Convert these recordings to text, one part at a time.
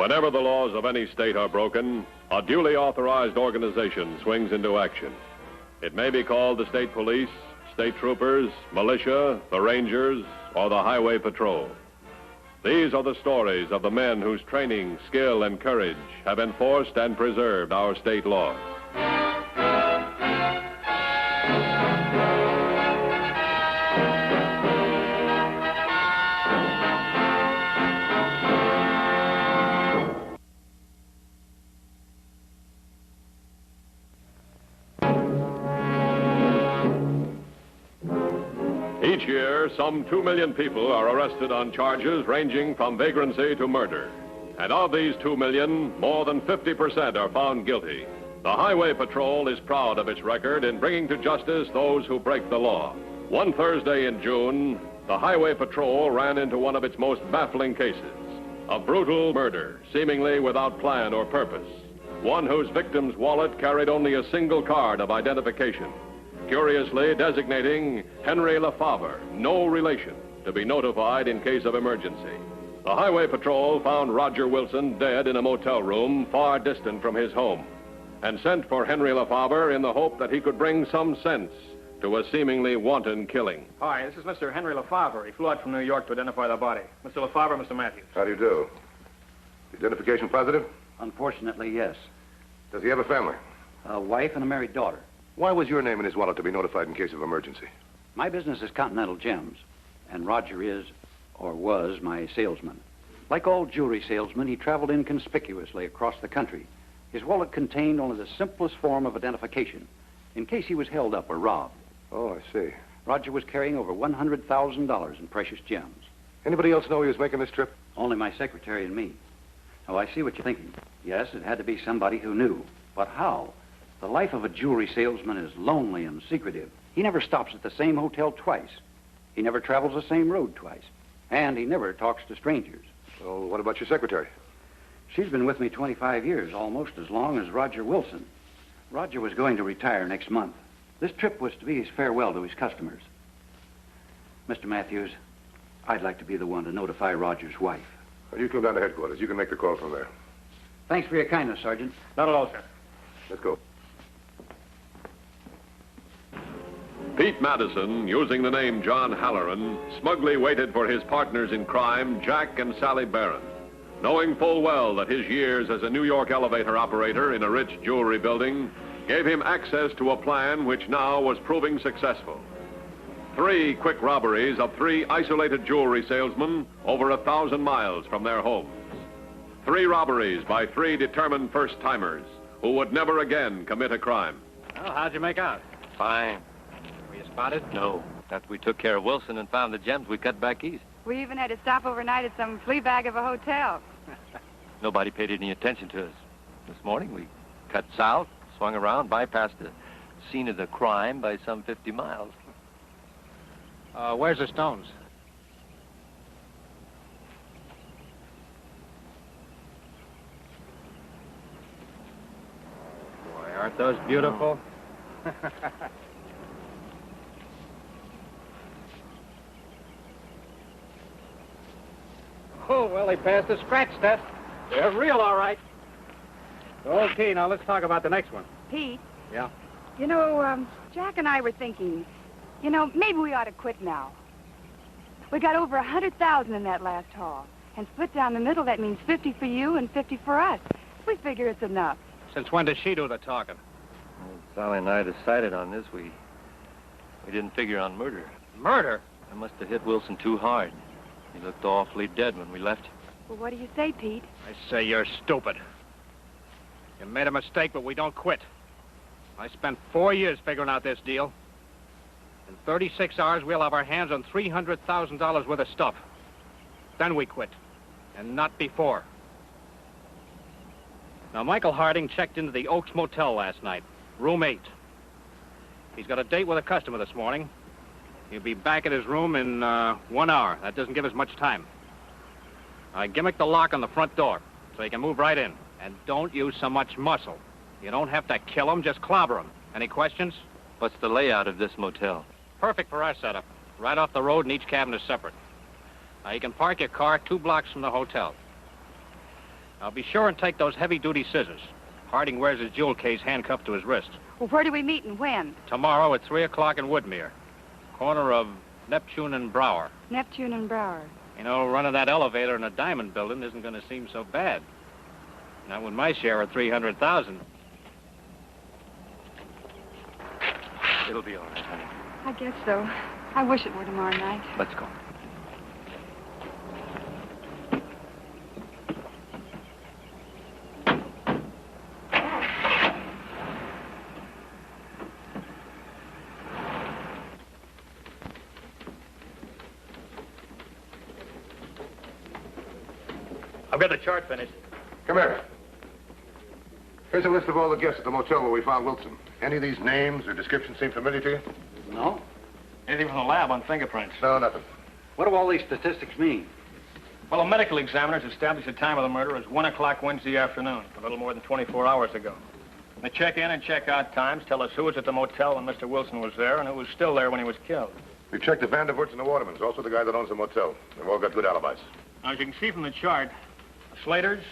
Whenever the laws of any state are broken, a duly authorized organization swings into action. It may be called the state police, state troopers, militia, the rangers, or the highway patrol. These are the stories of the men whose training, skill, and courage have enforced and preserved our state laws. Each year, some 2 million people are arrested on charges ranging from vagrancy to murder. And of these 2 million, more than 50% are found guilty. The Highway Patrol is proud of its record in bringing to justice those who break the law. One Thursday in June, the Highway Patrol ran into one of its most baffling cases. A brutal murder, seemingly without plan or purpose. One whose victim's wallet carried only a single card of identification, curiously designating Henry LaFaver, no relation, to be notified in case of emergency. The Highway Patrol found Roger Wilson dead in a motel room far distant from his home, and sent for Henry LaFaver in the hope that he could bring some sense to a seemingly wanton killing. Hi, this is Mr. Henry LaFaver. He flew out from New York to identify the body. Mr. LaFaver, Mr. Matthews. How do you do? Identification positive? Unfortunately, yes. Does he have a family? A wife and a married daughter. Why was your name in his wallet to be notified in case of emergency? My business is Continental Gems, and Roger is, or was, my salesman. Like all jewelry salesmen, he traveled inconspicuously across the country. His wallet contained only the simplest form of identification, in case he was held up or robbed. Oh, I see. Roger was carrying over $100,000 in precious gems. Anybody else know he was making this trip? Only my secretary and me. Oh, I see what you're thinking. Yes, it had to be somebody who knew. But how? The life of a jewelry salesman is lonely and secretive. He never stops at the same hotel twice. He never travels the same road twice. And he never talks to strangers. Well, what about your secretary? She's been with me 25 years, almost as long as Roger Wilson. Roger was going to retire next month. This trip was to be his farewell to his customers. Mr. Matthews, I'd like to be the one to notify Roger's wife. Well, you come down to headquarters. You can make the call from there. Thanks for your kindness, Sergeant. Not at all, sir. Let's go. Pete Madison, using the name John Halloran, smugly waited for his partners in crime, Jack and Sally Barron, knowing full well that his years as a New York elevator operator in a rich jewelry building gave him access to a plan which now was proving successful. 3 quick robberies of 3 isolated jewelry salesmen over 1,000 miles from their homes. 3 robberies by 3 determined first-timers who would never again commit a crime. Well, how'd you make out? Fine. Were you spotted? No. After we took care of Wilson and found the gems, we cut back east. We even had to stop overnight at some flea bag of a hotel. Nobody paid any attention to us. This morning, we cut south, swung around, bypassed the scene of the crime by some 50 miles. Where's the stones? Boy, aren't those beautiful? Oh, well, they passed the scratch test. They're real, all right. Okay, now let's talk about the next one. Pete? Yeah? You know, Jack and I were thinking, maybe we ought to quit now. We got over 100,000 in that last haul. And split down the middle, that means 50 for you and 50 for us. We figure it's enough. Since when does she do the talking? Well, Sally and I decided on this. We didn't figure on murder. Murder? I must have hit Wilson too hard. He looked awfully dead when we left him. Well, what do you say, Pete? I say you're stupid. You made a mistake, but we don't quit. I spent 4 years figuring out this deal. In 36 hours, we'll have our hands on $300,000 worth of stuff. Then we quit, and not before. Now, Michael Harding checked into the Oaks Motel last night, room 8. He's got a date with a customer this morning. He'll be back at his room in 1 hour. That doesn't give us much time. I gimmick the lock on the front door so he can move right in. And don't use so much muscle. You don't have to kill him, just clobber him. Any questions? What's the layout of this motel? Perfect for our setup. Right off the road, and each cabin is separate. Now, you can park your car 2 blocks from the hotel. Now be sure and take those heavy-duty scissors. Harding wears his jewel case handcuffed to his wrist. Well, where do we meet and when? Tomorrow at 3 o'clock in Woodmere. Corner of Neptune and Brower. Neptune and Brower. You know, running that elevator in a diamond building isn't going to seem so bad. Not with my share of 300,000. It'll be all right, honey. I guess so. I wish it were tomorrow night. Let's go. I've got the chart finished. Come here. Here's a list of all the guests at the motel where we found Wilson. Any of these names or descriptions seem familiar to you? No? Anything from the lab on fingerprints? No, nothing. What do all these statistics mean? Well, the medical examiners established the time of the murder as 1 o'clock Wednesday afternoon, a little more than 24 hours ago. The check-in and check-out times tell us who was at the motel when Mr. Wilson was there and who was still there when he was killed. We've checked the Vandervoorts and the Watermans, also the guy that owns the motel. They've all got good alibis. Now, as you can see from the chart, the Slaters,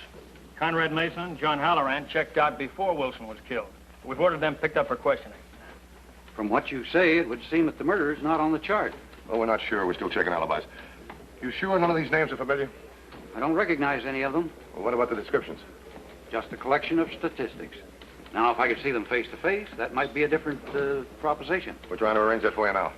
Conrad Mason, John Halloran checked out before Wilson was killed. We've ordered them picked up for questioning. From what you say, it would seem that the murder is not on the chart. Well, we're not sure. We're still checking alibis. You sure none of these names are familiar? I don't recognize any of them. Well, what about the descriptions? Just a collection of statistics. Now, if I could see them face to face, that might be a different proposition. We're trying to arrange that for you now.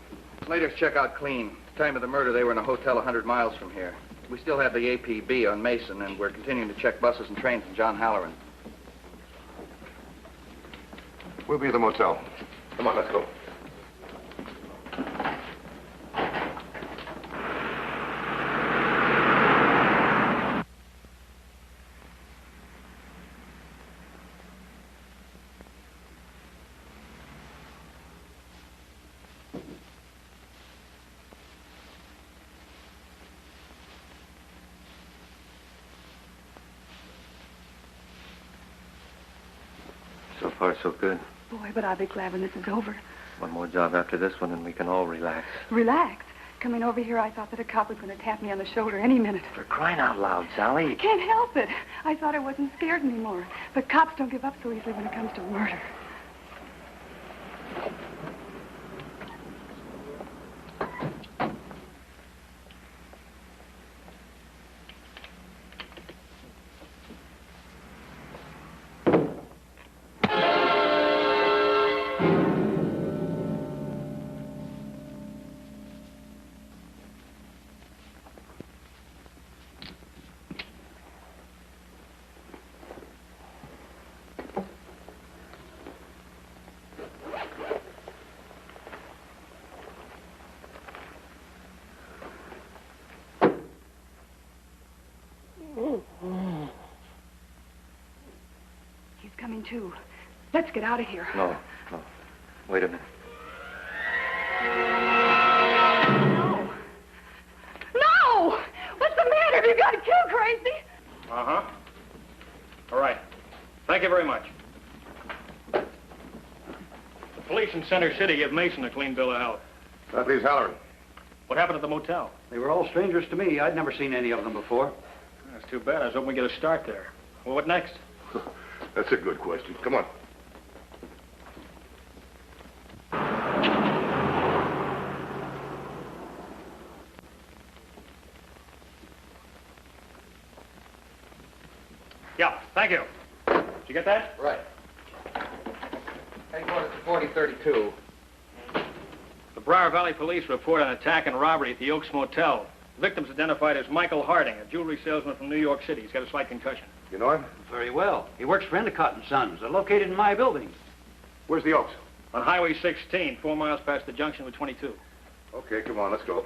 Slater's check out clean. At the time of the murder, they were in a hotel 100 miles from here. We still have the APB on Mason, and we're continuing to check buses and trains on John Halloran. We'll be at the motel. Come on, let's go. So far, so good. Boy, but I'll be glad when this is over. One more job after this one, and we can all relax. Relax. Coming over here, I thought that a cop was going to tap me on the shoulder any minute. For crying out loud, Sally. Can't help it. I thought I wasn't scared anymore. But cops don't give up so easily when it comes to murder. He's coming too. Let's get out of here. No. Wait a minute. No! No! What's the matter? Have you got killed, crazy? Uh-huh. All right. Thank you very much. The police in Center City give Mason a clean bill of health. That leaves Halloran. What happened at the motel? They were all strangers to me. I'd never seen any of them before. That's too bad. I was hoping we'd get a start there. Well, what next? That's a good question. Come on. Yeah, thank you. Did you get that? Right. Headquarters to 4032. The Briar Valley Police report an attack and robbery at the Oaks Motel. The victim's identified as Michael Harding, a jewelry salesman from New York City. He's got a slight concussion. You know him? Very well. He works for Endicott & Sons. They're located in my building. Where's the Oaks? On Highway 16, 4 miles past the junction with 22. Okay, come on, let's go.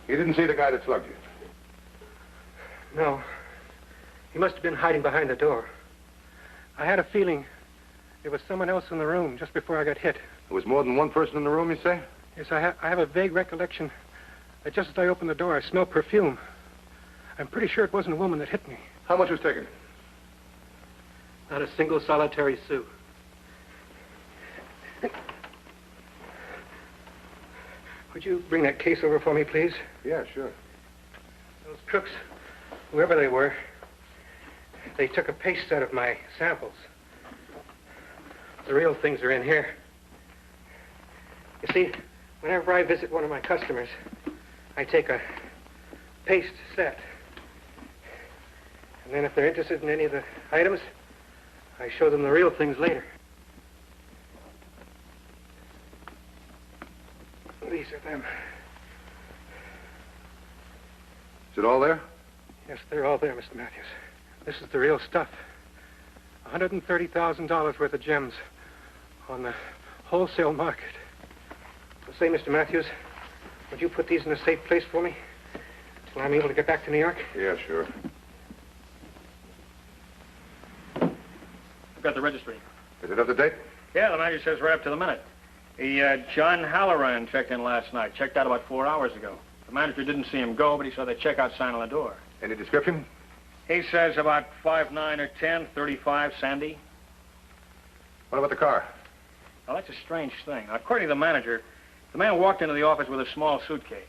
You didn't see the guy that slugged you? No. He must have been hiding behind the door. I had a feeling there was someone else in the room just before I got hit. There was more than one person in the room, you say? Yes, I have a vague recollection that just as I opened the door, I smelled perfume. I'm pretty sure it wasn't a woman that hit me. How much was taken? Not a single solitary sou. Would you bring that case over for me, please? Yeah, sure. Those crooks, whoever they were, they took a paste set of my samples. The real things are in here. You see, whenever I visit one of my customers, I take a paste set. And then if they're interested in any of the items, I show them the real things later. These are them. Is it all there? Yes, they're all there, Mr. Matthews. This is the real stuff. $130,000 worth of gems on the wholesale market. So say, Mr. Matthews, would you put these in a safe place for me till I'm able to get back to New York? Yeah, sure. I've got the registry. Is it up to date? Yeah, the manager says right up to the minute. John Halloran checked in last night. Checked out about 4 hours ago. The manager didn't see him go, but he saw the checkout sign on the door. Any description? He says about 5'9" or 10, 35, sandy. What about the car? Now, that's a strange thing. Now, according to the manager, the man walked into the office with a small suitcase.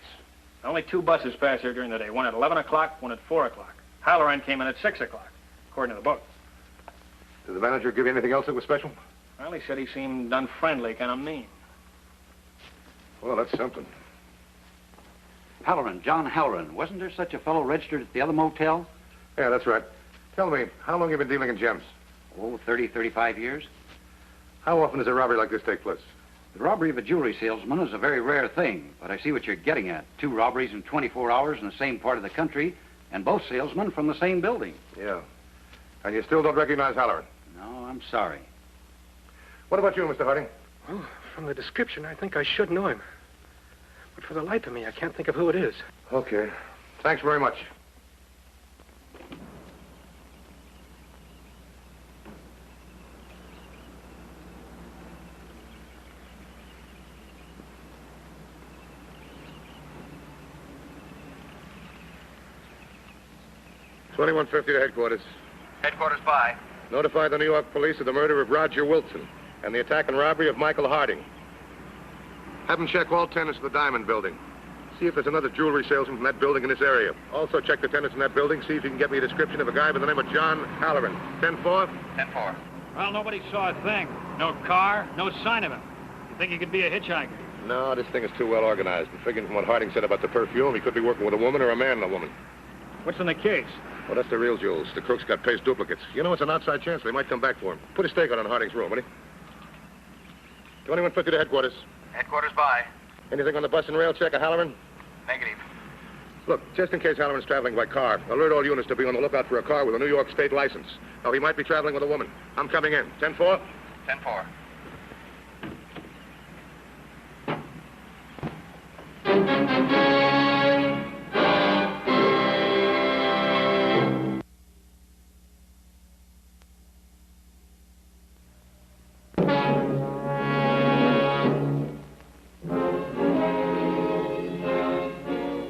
Only 2 buses passed here during the day, one at 11 o'clock, one at 4 o'clock. Halloran came in at 6 o'clock, according to the book. Did the manager give you anything else that was special? Well, he said he seemed unfriendly, kind of mean. Well, that's something. Halloran, John Halloran. Wasn't there such a fellow registered at the other motel? Yeah, that's right. Tell me, how long have you been dealing in gems? Oh, 30, 35 years. How often does a robbery like this take place? The robbery of a jewelry salesman is a very rare thing, but I see what you're getting at. 2 robberies in 24 hours in the same part of the country, and both salesmen from the same building. Yeah. And you still don't recognize Halloran? No, I'm sorry. What about you, Mr. Harding? Well, from the description, I think I should know him. But for the life of me, I can't think of who it is. Okay. Thanks very much. $21.50 to headquarters. Headquarters by. Notify the New York police of the murder of Roger Wilson and the attack and robbery of Michael Harding. Have them check all tenants of the Diamond Building. See if there's another jewelry salesman from that building in this area. Also check the tenants in that building, see if you can get me a description of a guy by the name of John Halloran. 10-4? 10-4. Well, nobody saw a thing. No car, no sign of him. You think he could be a hitchhiker? No, this thing is too well organized. And figuring from what Harding said about the perfume, he could be working with a woman or a man and a woman. What's in the case? Well, that's the real jewels. The crooks got paste duplicates. You know, it's an outside chance they might come back for him. Put a stake out on Harding's room, will you? $21.50 to headquarters. Headquarters by. Anything on the bus and rail check of Halloran? Negative. Look, just in case Halloran's traveling by car, alert all units to be on the lookout for a car with a New York State license. Oh, he might be traveling with a woman. I'm coming in. 10-4? 10-4.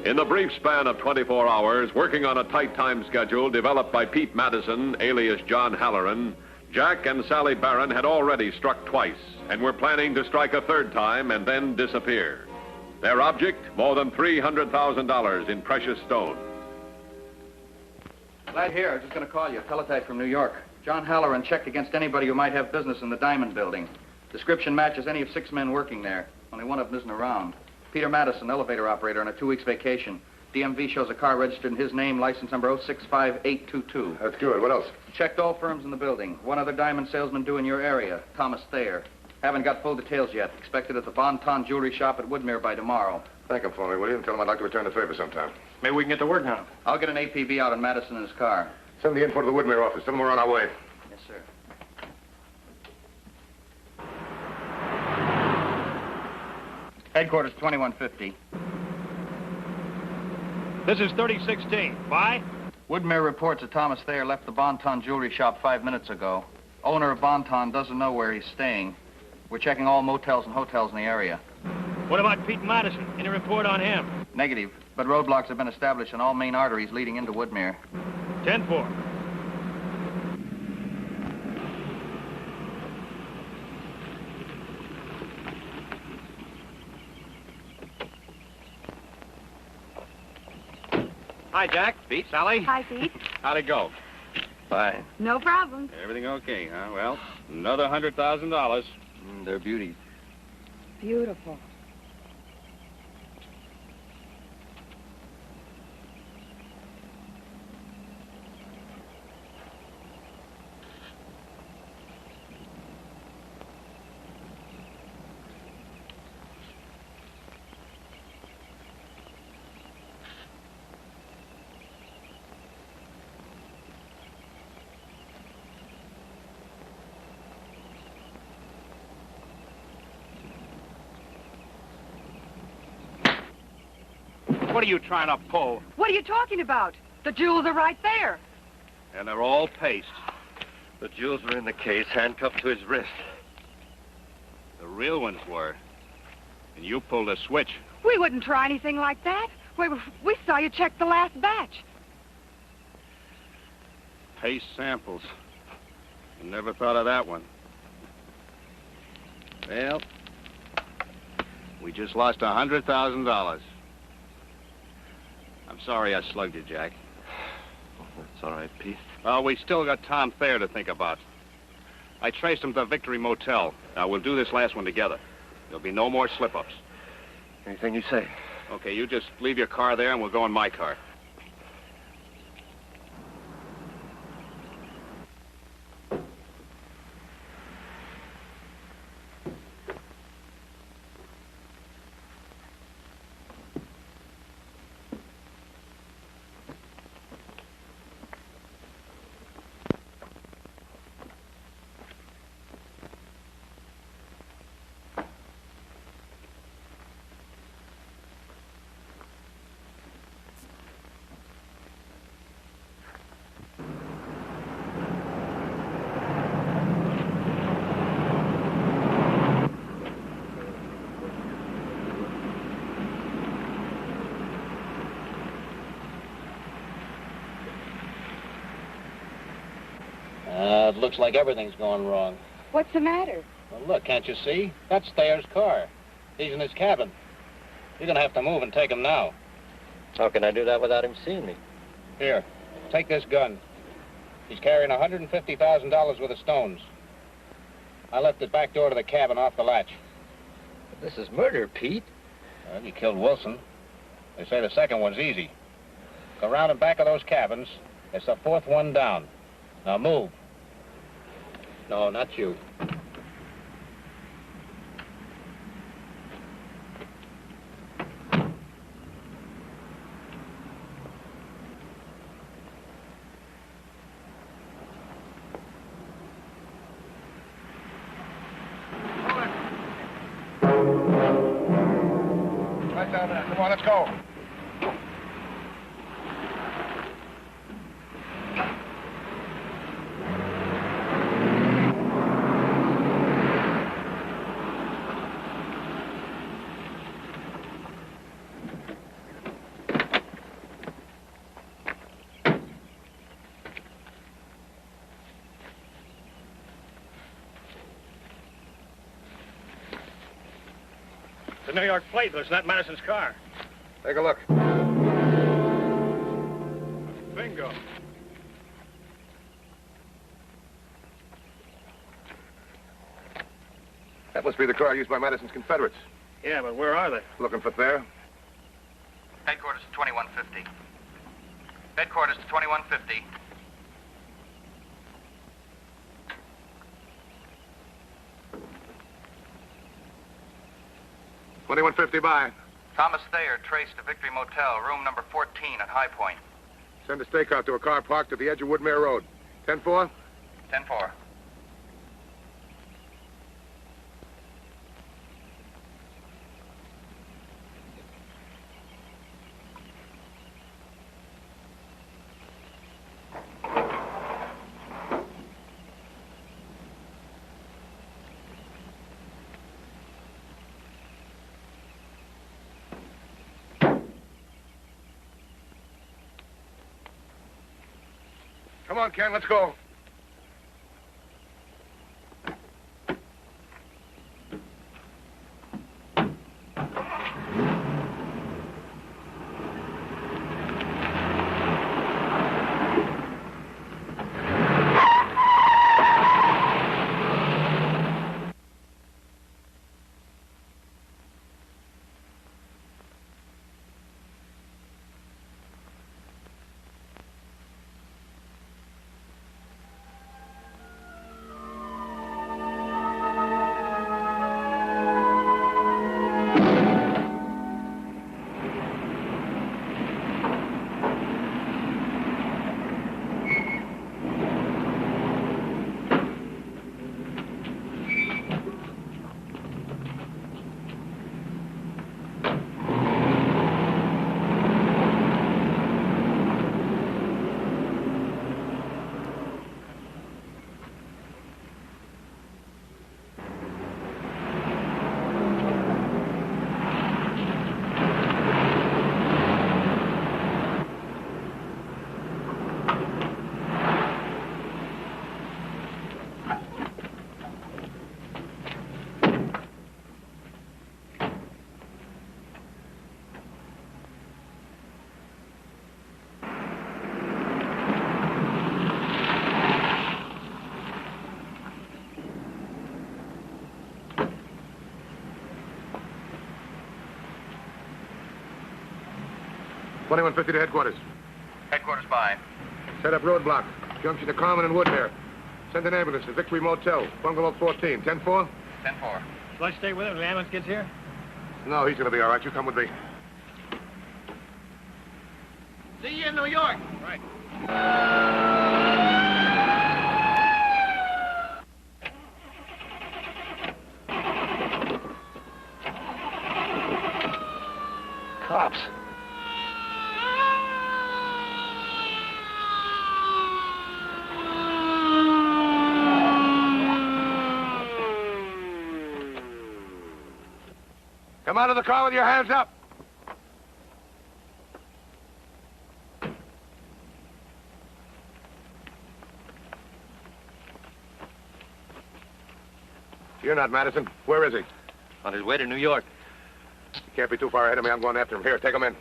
In the brief span of 24 hours, working on a tight time schedule developed by Pete Madison, alias John Halloran, Jack and Sally Barron had already struck twice and were planning to strike a third time and then disappear. Their object, more than $300,000 in precious stone. Glad here. I was just going to call you. Teletype from New York. John Halloran checked against anybody who might have business in the Diamond Building. Description matches any of 6 men working there. Only one of them isn't around. Peter Madison, elevator operator on a 2-week vacation. DMV shows a car registered in his name, license number 065822. That's good. What else? Checked all firms in the building. One other diamond salesman due in your area, Thomas Thayer. Haven't got full details yet. Expected at the Bon Ton Jewelry Shop at Woodmere by tomorrow. Thank him for me, will you? And tell him I'd like to return the favor sometime. Maybe we can get to work now. I'll get an APB out on Madison in his car. Send the info to the Woodmere office. Tell them we're on our way. Yes, sir. Headquarters 2150. This is 3016. Bye. Woodmere reports that Thomas Thayer left the Bon Ton Jewelry Shop 5 minutes ago. Owner of Bon Ton doesn't know where he's staying. We're checking all motels and hotels in the area. What about Pete Madison? Any report on him? Negative, but roadblocks have been established on all main arteries leading into Woodmere. 10-4. Hi, Jack. Pete. Sally. Hi, Pete. How'd it go? Fine. No problem. Everything okay, huh? Well, another $100,000. They're beauties. Beautiful. What are you trying to pull? What are you talking about? The jewels are right there. And they're all paste. The jewels were in the case, handcuffed to his wrist. The real ones were. And you pulled a switch. We wouldn't try anything like that. We saw you check the last batch. Paste samples. I never thought of that one. Well, we just lost $100,000. I'm sorry I slugged you, Jack. That's all right, Pete. Well, we still got Tom Thayer to think about. I traced him to the Victory Motel. Now, we'll do this last one together. There'll be no more slip-ups. Anything you say. Okay, you just leave your car there and we'll go in my car. It looks like everything's going wrong. What's the matter? Well, look, can't you see? That's Thayer's car. He's in his cabin. You're gonna have to move and take him now. How can I do that without him seeing me? Here, take this gun. He's carrying $150,000 worth of stones. I left the back door to the cabin off the latch. This is murder, Pete. Well, you killed Wilson. They say the second one's easy. Go around and back of those cabins. It's the fourth one down. Now move. No, not you. Right down there. Come on, let's go. The New York plate, but it's not Madison's car. Take a look. Bingo. That must be the car used by Madison's Confederates. Yeah, but where are they? Looking for Thayer? Headquarters to 2150. Headquarters to 2150. By. Thomas Thayer traced to Victory Motel, room number 14 at High Point. Send a stakeout to a car parked at the edge of Woodmere Road. 10-4? 10-4. Come on, Ken, let's go. 2150 to headquarters. Headquarters by. Set up roadblock. Junction to Carmen and Wood there. Send an ambulance to Victory Motel, Bungalow 14. 10-4? 10-4. Shall I stay with him when the ambulance gets here? No, he's going to be all right. You come with me. See you in New York. Right. Cops. Come out of the car with your hands up. You're not Madison. Where is he? On his way to New York. He can't be too far ahead of me. I'm going after him. Here, take him in.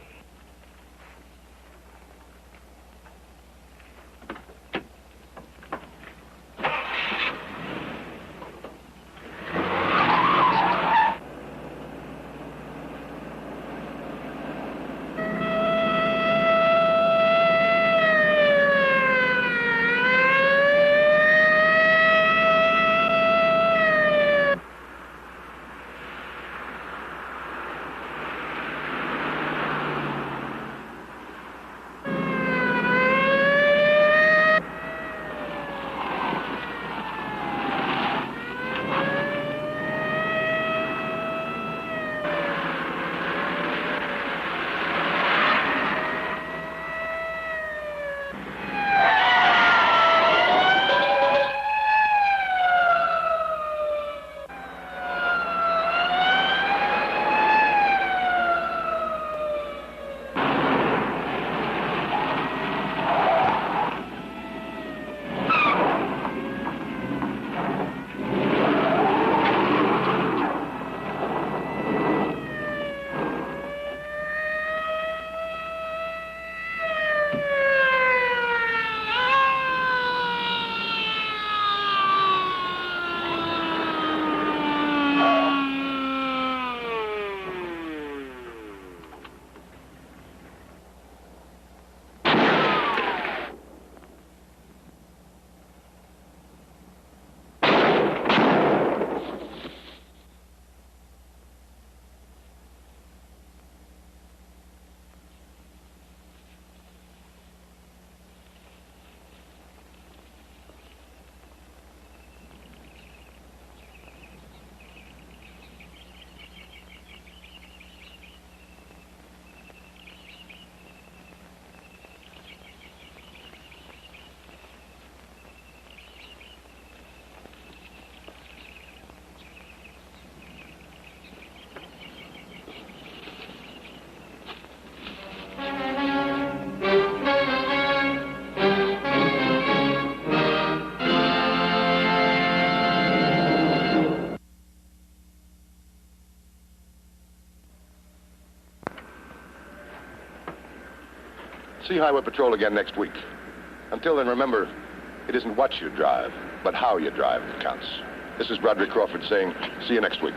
See Highway Patrol again next week. Until then, remember, it isn't what you drive, but how you drive that counts. This is Broderick Crawford saying, see you next week.